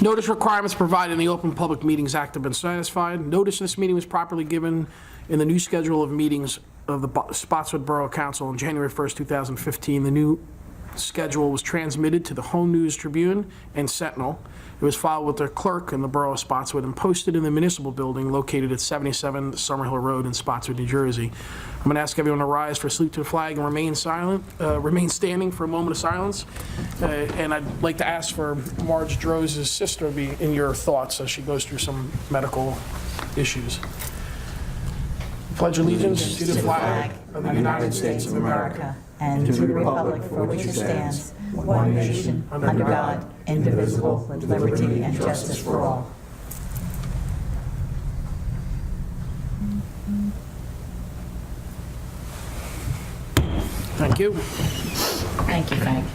Notice requirements provided in the Open Public Meetings Act have been satisfied. Notice this meeting was properly given in the new schedule of meetings of the Spotswood Borough Council on January 1st, 2015. The new schedule was transmitted to the Home News Tribune and Sentinel. It was filed with their clerk in the Borough of Spotswood and posted in the municipal building located at 77 Summerhill Road in Spotswood, New Jersey. I'm going to ask everyone to rise for a salute to the flag and remain standing for a moment of silence. And I'd like to ask for Marge Droz' sister to be in your thoughts as she goes through some medical issues. Pledge allegiance to the flag of the United States of America and to the republic for which it stands, one nation, under God, indivisible, with liberty and justice for all. Thank you. Thank you, Frank.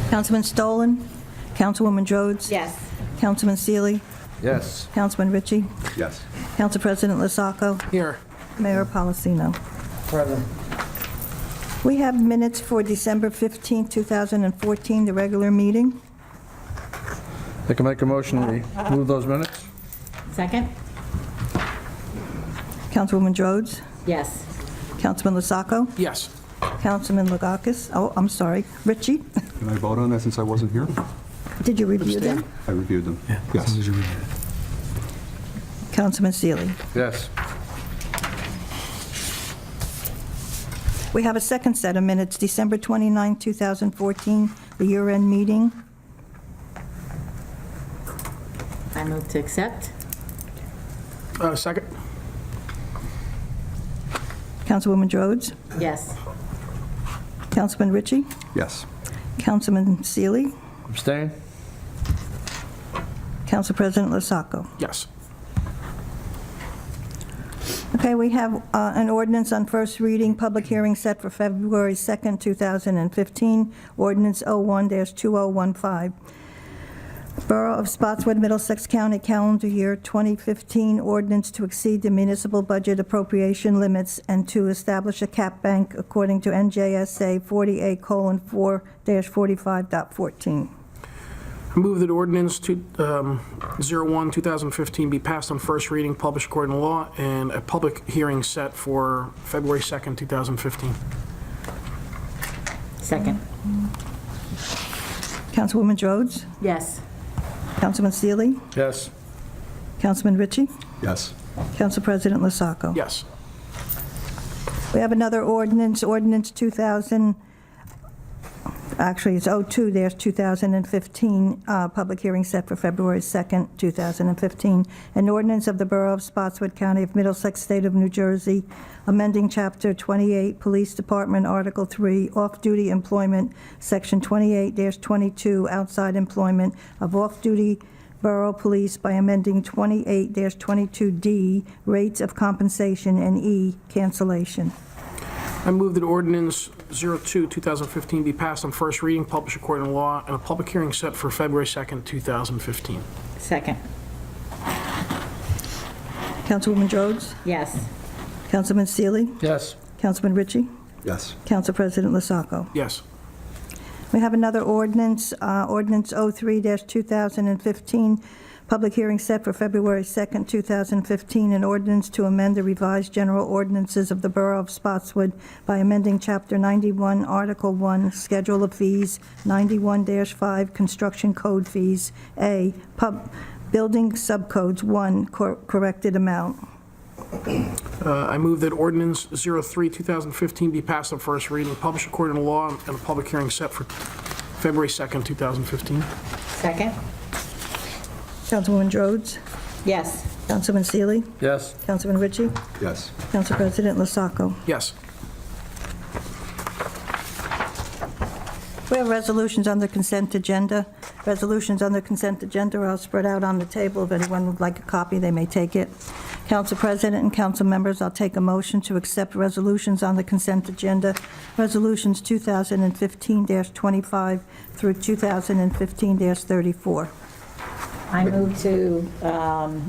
Councilman Stolen? Councilwoman Rhodes? Yes. Councilman Seeley? Yes. Councilman Ritchie? Yes. Council President Lasacco? Here. Mayor Policino? Present. We have minutes for December 15, 2014, the regular meeting. I can make a motion to move those minutes? Second? Councilwoman Rhodes? Yes. Councilman Lasacco? Yes. Councilman Lagakis? Oh, I'm sorry. Ritchie? Can I vote on that since I wasn't here? Did you review them? I reviewed them. Yes. Councilman Seeley? Yes. We have a second set of minutes, December 29, 2014, the year-end meeting. I move to accept. Second. Councilwoman Rhodes? Yes. Councilman Ritchie? Yes. Councilman Seeley? Abstain? Council President Lasacco? Yes. Okay, we have an ordinance on first reading, public hearing set for February 2nd, 2015, ordinance 01-2015. Borough of Spotswood, Middlesex County, calendar year 2015, ordinance to exceed the municipal budget appropriation limits and to establish a cap bank according to NJSA 48:4-45.14. I move that ordinance 01-2015 be passed on first reading, published according to law, and a public hearing set for February 2nd, 2015. Second? Councilwoman Rhodes? Yes. Councilman Seeley? Yes. Councilman Ritchie? Yes. Council President Lasacco? Yes. We have another ordinance, ordinance 2000, actually it's 02-2015, public hearing set for February 2nd, 2015. An ordinance of the Borough of Spotswood, County of Middlesex, State of New Jersey, amending Chapter 28, Police Department, Article 3, Off-Duty Employment, Section 28-22, Outside Employment of Off-Duty Borough Police by amending 28-22D, Rates of Compensation, and E, Cancellation. I move that ordinance 02-2015 be passed on first reading, published according to law, and a public hearing set for February 2nd, 2015. Second? Councilwoman Rhodes? Yes. Councilman Seeley? Yes. Councilman Ritchie? Yes. Council President Lasacco? Yes. We have another ordinance, ordinance 03-2015, public hearing set for February 2nd, 2015, an ordinance to amend the revised general ordinances of the Borough of Spotswood by amending Chapter 91, Article 1, Schedule of Fees, 91-5, Construction Code Fees, A, Building Subcodes 1, corrected amount. I move that ordinance 03-2015 be passed on first reading, published according to law, and a public hearing set for February 2nd, 2015. Second? Councilwoman Rhodes? Yes. Councilman Seeley? Yes. Councilman Ritchie? Yes. Council President Lasacco? Yes. We have resolutions on the consent agenda. Resolutions on the consent agenda are spread out on the table. If anyone would like a copy, they may take it. Council President and council members, I'll take a motion to accept resolutions on the consent agenda. Resolutions 2015-25 through 2015-34. I move to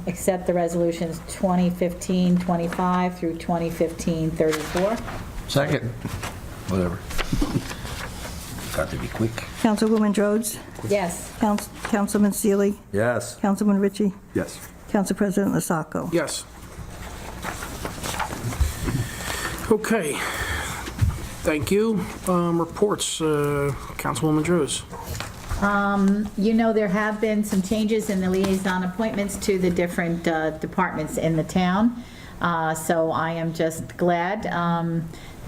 accept the resolutions 2015-25 through 2015-34. Second. Whatever. Got to be quick. Councilwoman Rhodes, Yes. Councilman Seeley, Yes. Councilman Ritchie, Yes. Council President Lesacco. Yes. Okay. Thank you. Reports, Councilwoman Drews. You know, there have been some changes in the liaison appointments to the different departments in the town. So I am just glad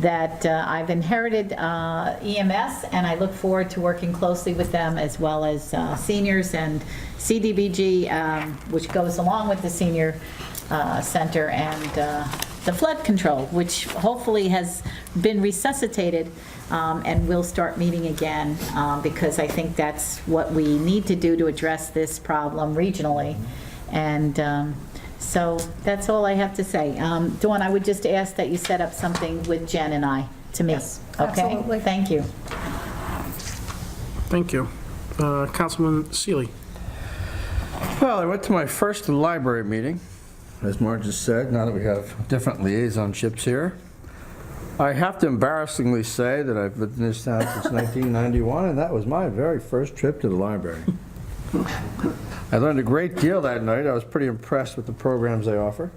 that I've inherited EMS, and I look forward to working closely with them, as well as seniors and CDBG, which goes along with the senior center, and the flood control, which hopefully has been resuscitated and will start meeting again, because I think that's what we need to do to address this problem regionally. And so that's all I have to say. Dawn, I would just ask that you set up something with Jen and I to meet. Yes, Okay? absolutely. Thank you. Thank you. Councilman Seeley. Well, I went to my first library meeting, as Marge just said, now that we have different liaisonships here. I have to embarrassingly say that I've been in this town since 1991, and that was my very first trip to the library. I learned a great deal that night. I was pretty impressed with the programs they offer.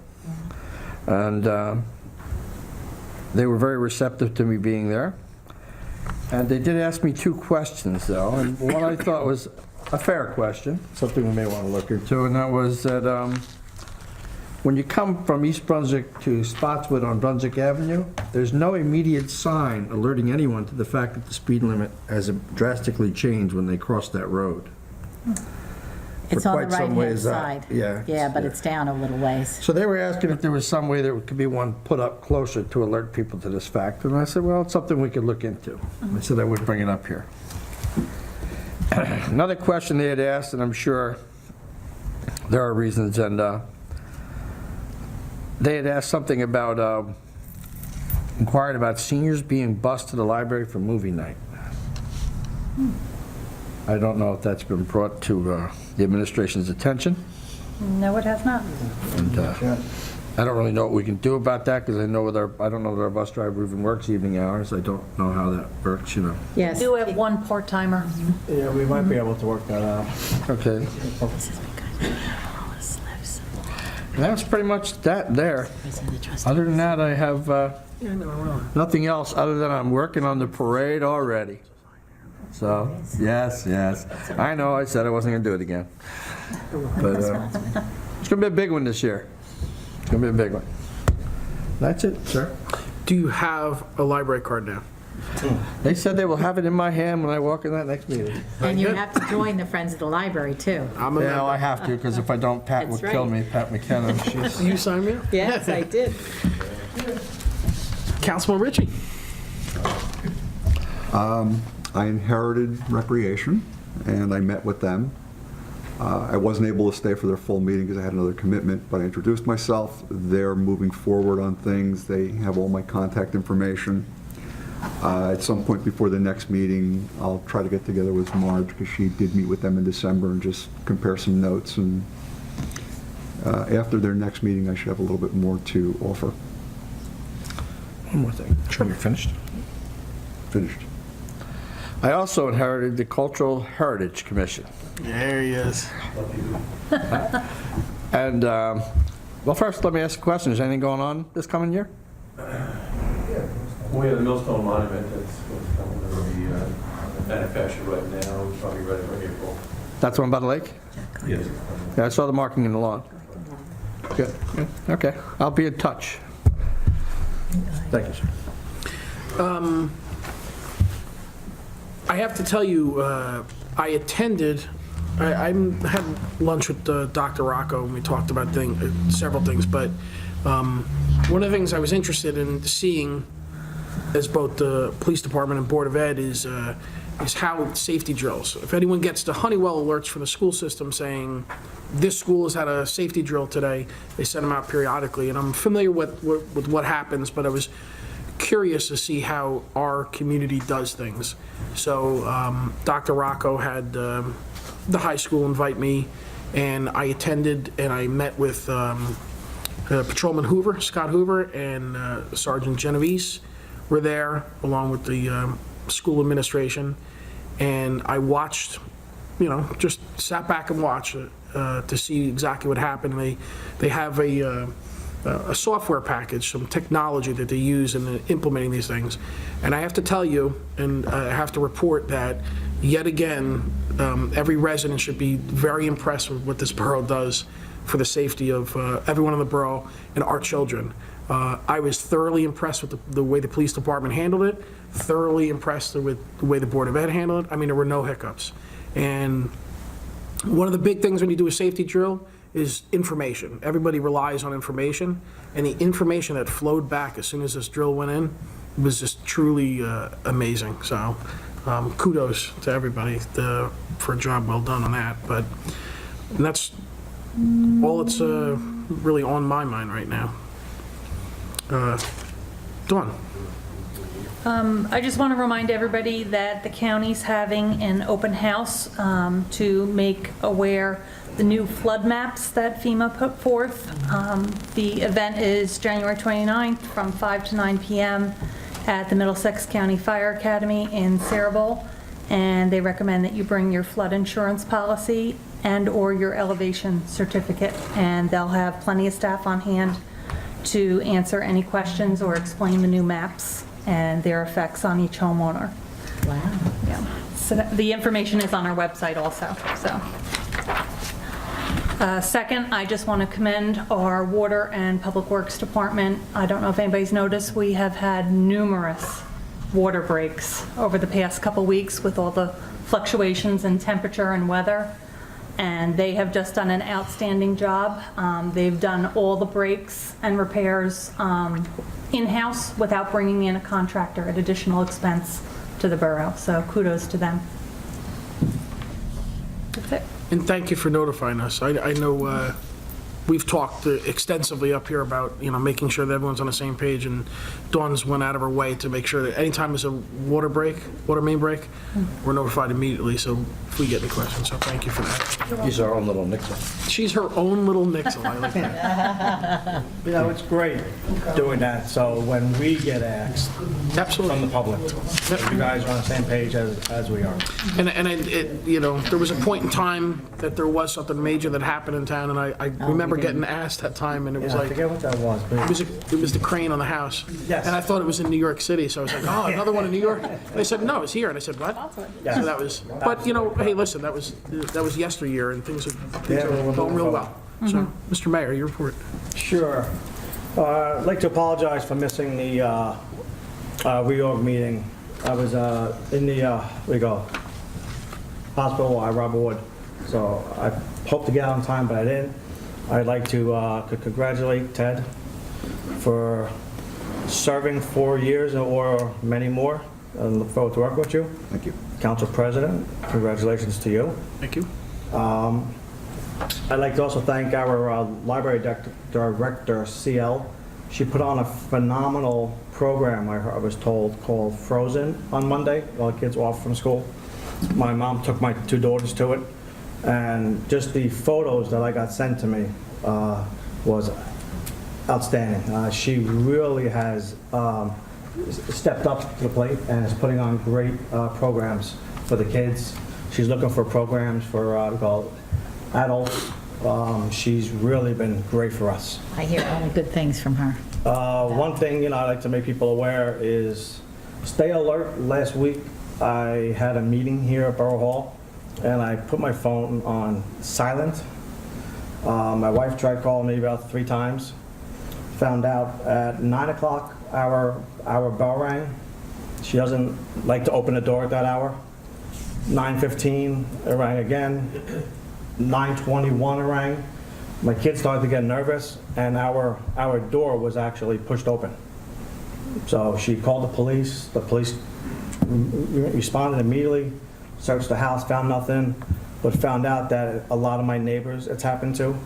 And they were very receptive to me being there. And they did ask me 2 questions, though, and one I thought was a fair question, something we may want to look into, and that was that when you come from East Brunswick to Spotswood on Brunswick Avenue, there's no immediate sign alerting anyone to the fact that the speed limit has drastically changed when they cross that road. It's For on the quite some right-hand ways out. side. Yeah. Yeah, but it's down a little ways. So they were asking if there was some way there could be one put up closer to alert people to this fact, and I said, well, it's something we could look into. I said I would bring it up here. Another question they had asked, and I'm sure there are reasons, and they had asked something about, inquired about seniors being bused to the library for movie night. I don't know if that's been brought to the administration's attention. No, it has not. And I don't really know what we can do about that, because I don't know that our bus driver even works evening hours. I don't know how that works, you know. Yes. do have one part-timer. Yeah, we might be able to work that out. Okay. And that's pretty much that there. Other than that, I have nothing else, other than I'm working on the parade already. So, yes. I know, I said I wasn't going to do it again. But it's going to be a big one this year. It's going to be a big one. That's it, sir. Do you have a library card now? They said they will have it in my hand when I walk in that next meeting. And you have to join the Friends of the Library, too. I'm a Yeah, member. I have to, because if I don't, Pat will That's kill right. me, Pat McKenna. She's You sign me up? Yes, I did. Councilman Ritchie. I inherited Recreation, and I met with them. I wasn't able to stay for their full meeting because I had another commitment, but I introduced myself. They're moving forward on things. They have all my contact information. At some point before the next meeting, I'll try to get together with Marge, because she did meet with them in December, and just compare some notes. And after their next meeting, I should have a little bit more to offer. One more thing. Sure. You're finished? Finished. I also inherited the Cultural Heritage Commission. There he is. And, well, first, let me ask a question. Is anything going on this coming year? We have the Millstone Monument that's going to be manufactured right now. It's probably ready for April. That's the one by the lake? Yes. Yeah, I saw the marking in the lawn. Good. Okay. I'll be in touch. Thank you, sir. I have to tell you, I attended, I had lunch with Dr. Rocco, and we talked about several things, but one of the things I was interested in seeing as both the police department and Board of Ed is how safety drills. If anyone gets the Honeywell alerts from the school system saying, this school has had a safety drill today, they send them out periodically, and I'm familiar with what happens, but I was curious to see how our community does things. So Dr. Rocco had the high school invite me, and I attended, and I met with Patrolman Hoover, Scott Hoover, and Sergeant Genovese were there, along with the school administration. And I watched, just sat back and watched it to see exactly what happened. They have a software package, some technology that they use in implementing these things. And I have to tell you, and I have to report that, yet again, every resident should be very impressed with what this borough does for the safety of everyone in the borough and our children. I was thoroughly impressed with the way the police department handled it, thoroughly impressed with the way the Board of Ed handled it. I mean, there were no hiccups. And one of the big things when you do a safety drill is information. Everybody relies on information, and the information that flowed back as soon as this drill went in was just truly amazing. So kudos to everybody for a job well done on that. And that's all that's really on my mind right now. Dawn. I just want to remind everybody that the county's having an open house to make aware the new flood maps that FEMA put forth. The event is January 29th from 5 to 9 p.m. at the Middlesex County Fire Academy in Cerebral, and they recommend that you bring your flood insurance policy and/or your elevation certificate, and they'll have plenty of staff on hand to answer any questions or explain the new maps and their effects on each homeowner. Wow. Yeah. So the information is on our website also, so. Second, I just want to commend our Water and Public Works Department. I don't know if anybody's noticed, we have had numerous water breaks over the past couple weeks with all the fluctuations in temperature and weather, and they have just done an outstanding job. They've done all the breaks and repairs in-house without bringing in a contractor at additional expense to the borough, so kudos to them. That's it. And thank you for notifying us. I know we've talked extensively up here about, making sure that everyone's on the same page, and Dawn's went out of her way to make sure that anytime there's a water main break, we're notified immediately, so if we get any questions, so thank you for that. He's our own little Nixon. She's her own little Nixon, I like that. It's great doing that, so when we get asked from Absolutely. the public, you guys are on the same page as we are. And there was a point in time that there was something major that happened in town, and I remember getting asked that time, and it was Yeah, I like, forget what that was, but it was the crane on the house. Yes. And I thought it was in New York City, so I was like, oh, another one in New York? And they said, no, it's here. And I said, what? Yes. So that was, but, hey, listen, that was yesteryear, and things are going real well. So, Mr. Mayor, your report. sure. I'd like to apologize for missing the reorg meeting. I was in the, hospital, Robert Wood, so I hoped to get out on time, but I didn't. I'd like to congratulate Ted for serving 4 years or many more. I look forward to working with you. Thank you. Council President, congratulations to you. Thank you. I'd like to also thank our library director, CL. She put on a phenomenal program, I was told, called Frozen on Monday while the kids were off from school. My mom took my 2 daughters to it, and just the photos that I got sent to me was outstanding. She really has stepped up to the plate and is putting on great programs for the kids. She's looking for programs for we call it adults. She's really been great for us. I hear only good things from her. One thing I'd like to make people aware is stay alert. Last week I had a meeting here at Borough Hall, and I put my phone on silent. My wife tried calling me about 3 times. Found out at 9 o'clock our bell rang. She doesn't like to open the door at that hour. 9:15 it rang again. 9:21 it rang. My kids started to get nervous, and our door was actually pushed open. So she called the police. The police responded immediately, searched the house, found nothing, but found out that a lot of my neighbors it's happened to.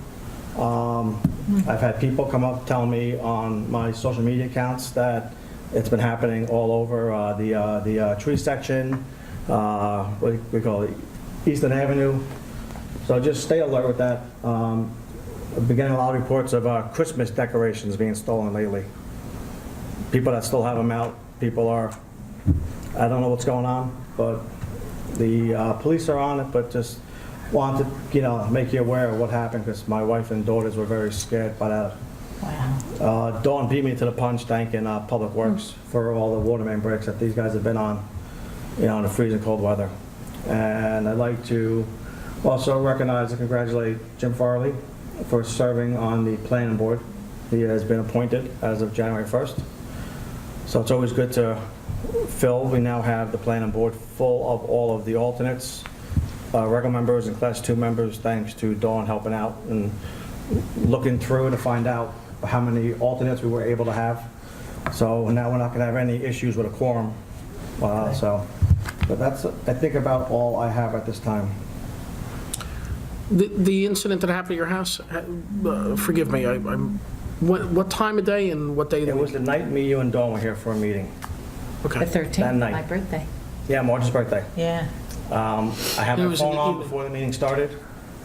I've had people come up telling me on my social media accounts that it's been happening all over the tree section, what we call it, Eastern Avenue. So just stay alert with that. I've been getting a lot of reports of Christmas decorations being stolen lately. People that still have them out, people are, I don't know what's going on, but The police are on it, but just wanted to, make you aware of what happened, because my wife and daughters were very scared by that. Wow. Dawn beat me to the punch, thanking Public Works for all the water main breaks that these guys have been on, in the freezing cold weather. And I'd like to also recognize and congratulate Jim Farley for serving on the planning board. He has been appointed as of January 1st. So it's always good to fill. We now have the planning board full of all of the alternates, regular members and class 2 members, thanks to Dawn helping out and looking through to find out how many alternates we were able to have. So now we're not going to have any issues with a quorum. But that's, I think, about all I have at this time. The incident that happened at your house, forgive me, what time of day and what day of the It was week? the night me, you, and Dawn were here for a meeting. The Okay. 13th, That night. my birthday. Yeah, Marge's birthday. Yeah. I had It my was in phone the on evening. before the meeting started,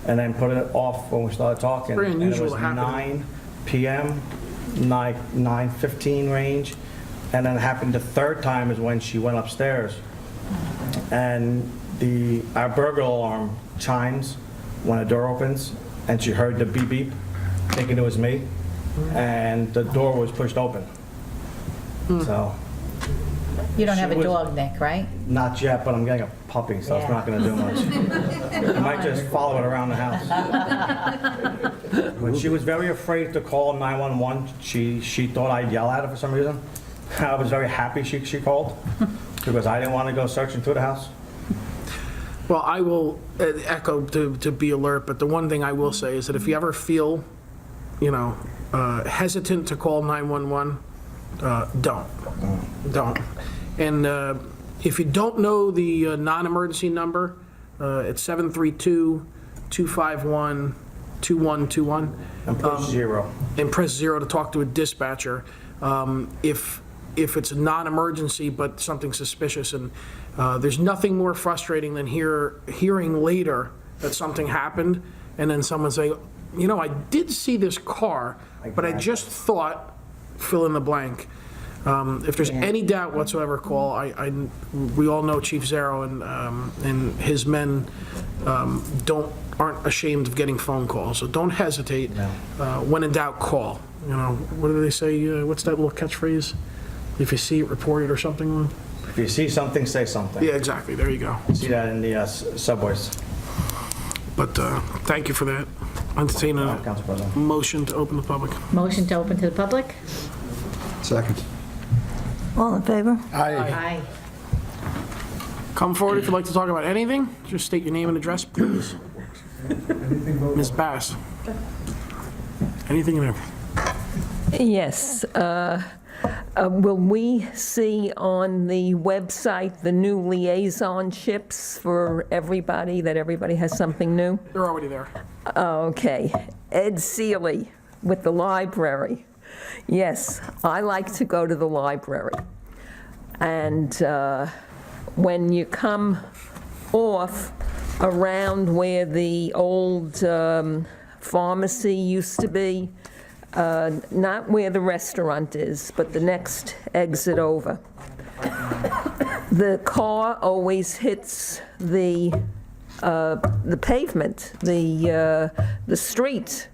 and then put it off when we started talking. Very unusual to And happen. it was 9 p.m., 9:15 range, and then it happened the third time is when she went upstairs. And our burglar alarm chimes when a door opens, and she heard the beep beep, thinking it was me, and the door was pushed open. So, You don't have a She was- dog, Nick, right? not yet, but I'm getting a puppy, so it's Yeah. not gonna do much. I might just follow it around the house. When she was very afraid to call 911, she thought I'd yell at her for some reason. I was very happy she called, because I didn't want to go searching through the house. Well, I will echo to be alert, but the one thing I will say is that if you ever feel, hesitant to call 911, don't. And if you don't know the non-emergency number, it's 732-251-2121. And push 0. And press 0 to talk to a dispatcher. If it's a non-emergency but something suspicious, and there's nothing more frustrating than hearing later that something happened, and then someone say, I did see this car, but I just thought, fill in the blank. If there's any doubt whatsoever, call. We all know Chief Zero and his men aren't ashamed of getting phone calls, so don't hesitate. When in doubt, call. What do they say? What's that little catchphrase? If you see it, report it or something. If you see something, say something. Yeah, exactly. There you go. See that in the subways. But thank you for that. Entertain a Council President. motion to open the public. Motion to open to the public? Second. All in favor? Aye. Come forward if you'd like to talk about anything. Just state your name and address, please. Ms. Bass. Anything and everything. Yes. Will we see on the website the new liaisonships for everybody, that everybody has something new? They're already there. Okay. Ed Seeley with the library. Yes, I like to go to the library. And when you come off around where the old pharmacy used to be, not where the restaurant is, but the next exit over, the car always hits the pavement, the street.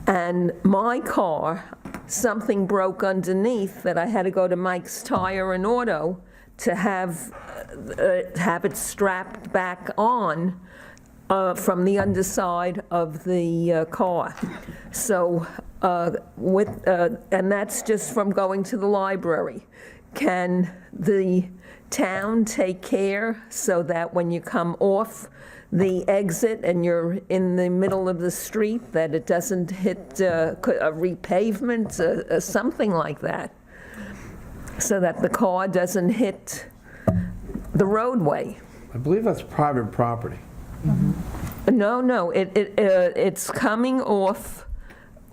And my car, something broke underneath that I had to go to Mike's Tire and Auto to have it strapped back on from the underside of the car. So and that's just from going to the library. Can the town take care so that when you come off the exit and you're in the middle of the street, that it doesn't hit a repavement, something like that, so that the car doesn't hit the roadway? I believe that's private property. No, it's coming off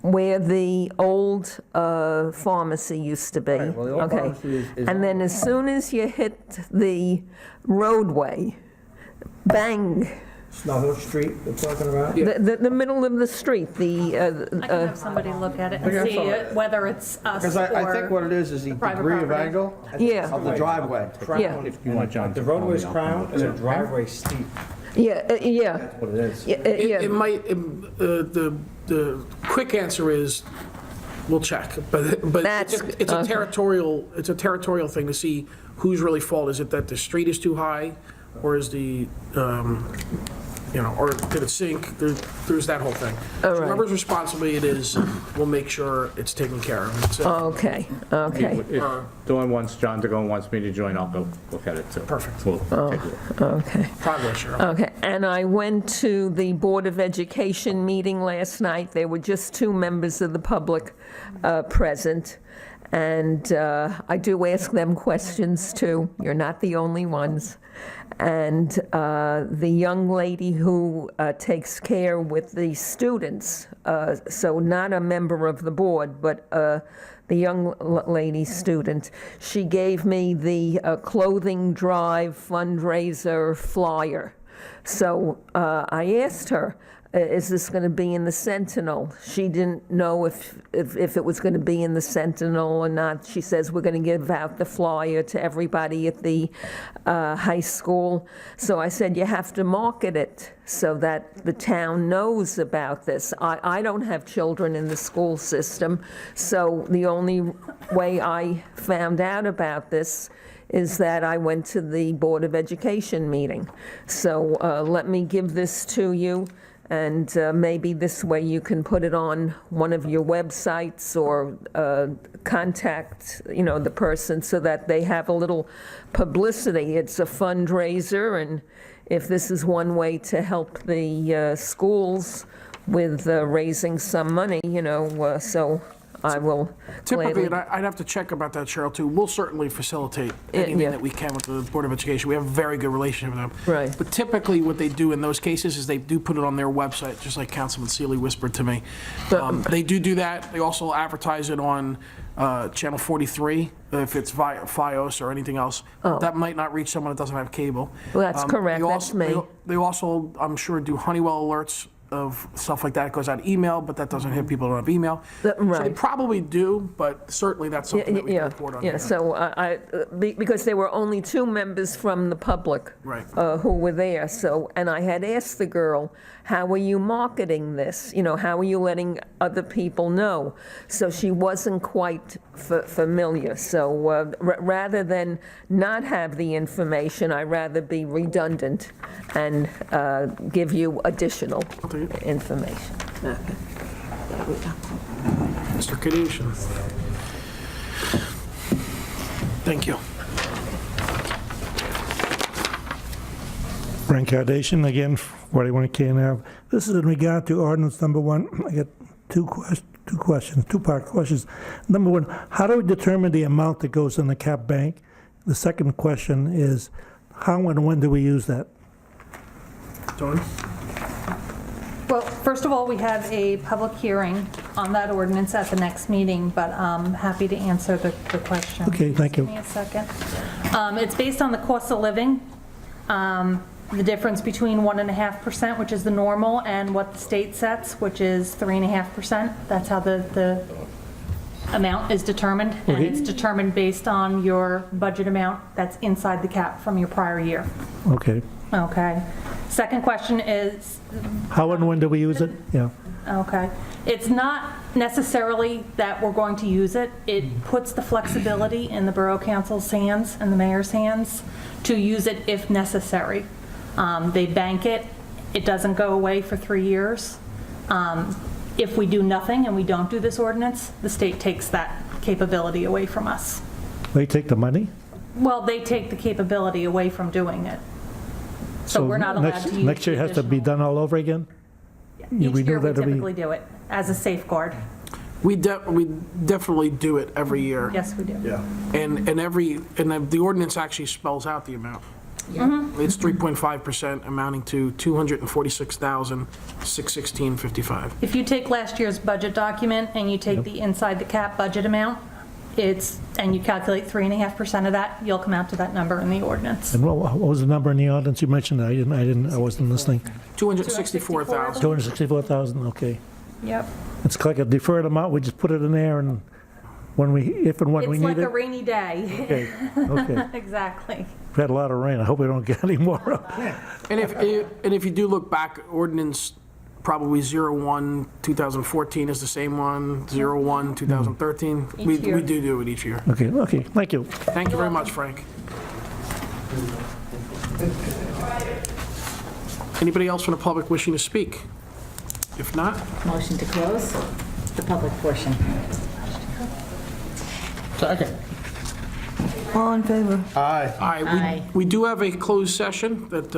where the old pharmacy used to be. Right, well, the old Okay. pharmacy is And then as soon as you hit the roadway, bang, Snow Hill Street we're talking about? The middle of the street, I can have somebody look at it and Okay, see fine. whether it's us Because I think what or, it is the private degree of property. angle yeah, of the driveway. yeah, You want John to The call me, roadway's I'll crown come and the up. driveway steep. yeah, That's what it is. yeah, It yeah. might, the quick answer is, we'll check, but That's- it's a okay. territorial thing to see whose really fault. Is it that the street is too high, or is the, or did it sink? There's that whole thing. All So right. whoever's responsibility it is, we'll make sure it's taken care of. It's a Okay, okay, If Dawn wants, John DeGone wants me to join, I'll go look at it too. Perfect. We'll take a look. okay. progress, Cheryl. Okay, and I went to the Board of Education meeting last night. There were just 2 members of the public present, and I do ask them questions too. You're not the only ones. And the young lady who takes care with the students, so not a member of the board, but the young lady student, she gave me the clothing drive fundraiser flyer. So I asked her, is this going to be in the Sentinel? She didn't know if it was going to be in the Sentinel or not. She says, we're going to give out the flyer to everybody at the high school. So I said, you have to market it so that the town knows about this. I don't have children in the school system, so the only way I found out about this is that I went to the Board of Education meeting. So let me give this to you, and maybe this way you can put it on one of your websites or contact, the person so that they have a little publicity. It's a fundraiser, and if this is one way to help the schools with raising some money, so I will Typically, gladly. and I'd have to check about that, Cheryl, too. We'll certainly facilitate Yeah. anything that we can with the Board of Education. We have a very good relationship with them. Right. But typically, what they do in those cases is they do put it on their website, just like Councilman Seeley whispered to me. They do that. They also advertise it on Channel 43, if it's via Fios or anything else. That might not reach someone that doesn't have cable. Well, that's correct. They That's also- me. They also, I'm sure, do Honeywell alerts of stuff like that. It goes out email, but that doesn't hit people who don't have email. So they Right. probably do, but certainly that's something that we can report on. Yeah, so because there were only 2 members from the public Right. who were there, and I had asked the girl, how are you marketing this? How are you letting other people know? So she wasn't quite familiar. So rather than not have the information, I'd rather be redundant and give you additional information. Okay. There we go. Mr. Kadesha. Thank you. Frank Cardation, again, 41 Ave. This is in regard to ordinance number 1. I got two questions, two-part questions. Number 1, how do we determine the amount that goes in the cap bank? The second question is, how and when do we use that? Tony? well, first of all, we have a public hearing on that ordinance at the next meeting, but I'm happy to answer the question. Okay, thank you. Give me a second. It's based on the cost of living, the difference between 1.5%, which is the normal, and what the state sets, which is 3.5%. That's how the amount is determined, and Okay. it's determined based on your budget amount that's inside the cap from your prior year. Okay. Okay. Second question is, How and when do we use it? Yeah. okay, it's not necessarily that we're going to use it. It puts the flexibility in the Borough Council's hands and the mayor's hands to use it if necessary. They bank it. It doesn't go away for 3 years. If we do nothing and we don't do this ordinance, the state takes that capability away from us. They take the money? Well, they take the capability away from doing it. So we're not allowed to use Next year has to be additional- done all over again? Each we know year we that'll be- typically do it as a safeguard. We definitely do it every year. Yes, we do. Yeah. And the ordinance actually spells out the amount. It's 3.5% amounting to $246,616.55. If you take last year's budget document and you take the inside the cap budget amount, and you calculate 3.5% of that, you'll come out to that number in the ordinance. And what was the number in the ordinance you mentioned? I wasn't listening. 264,000. 264,000, okay. Yep. It's like a deferred amount, we just put it in there, and if and when we It's need like it? a rainy day. Okay, okay. Exactly. We've had a lot of rain, I hope we don't get any more. And if you do look back, ordinance probably 01/2014 is the same one, 01/2013. We Each year. do it each year. Okay, thank you. Thank you very much, Frank. Anybody else from the public wishing to speak? If not, Motion to close the public portion. Second. All in favor? Aye. Aye. we do have a closed session that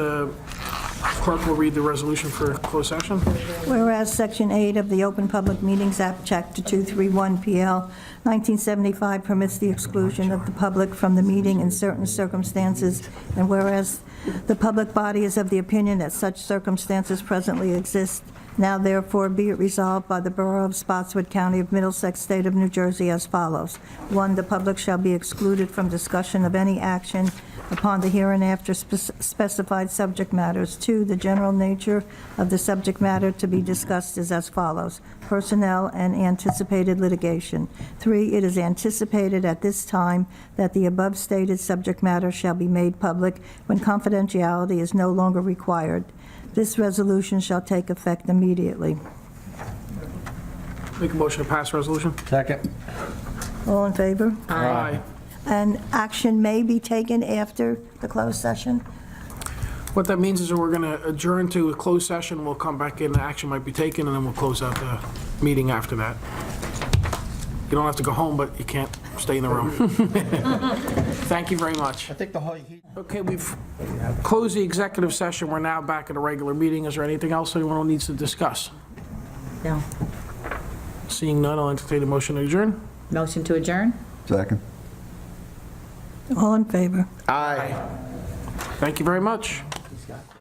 clerk will read the resolution for closed session. Whereas Section 8 of the Open Public Meetings Act, Chapter 231 PL 1975 permits the exclusion of the public from the meeting in certain circumstances, and whereas the public body is of the opinion that such circumstances presently exist, now therefore be it resolved by the Borough of Spotswood, County of Middlesex, State of New Jersey as follows. 1, the public shall be excluded from discussion of any action upon the hereinafter specified subject matters. 2, the general nature of the subject matter to be discussed is as follows: personnel and anticipated litigation. 3, it is anticipated at this time that the above stated subject matter shall be made public when confidentiality is no longer required. This resolution shall take effect immediately. Make a motion to pass resolution. Second. All in favor? Aye. And action may be taken after the closed session? What that means is that we're going to adjourn to a closed session, we'll come back in, action might be taken, and then we'll close out the meeting after that. You don't have to go home, but you can't stay in the room. Thank you very much. I think the whole... Okay, we've closed the executive session, we're now back at a regular meeting. Is there anything else anyone needs to discuss? No. Seeing none, I'll entertain a motion to adjourn. Motion to adjourn? Second. All in favor? Aye. Thank you very much.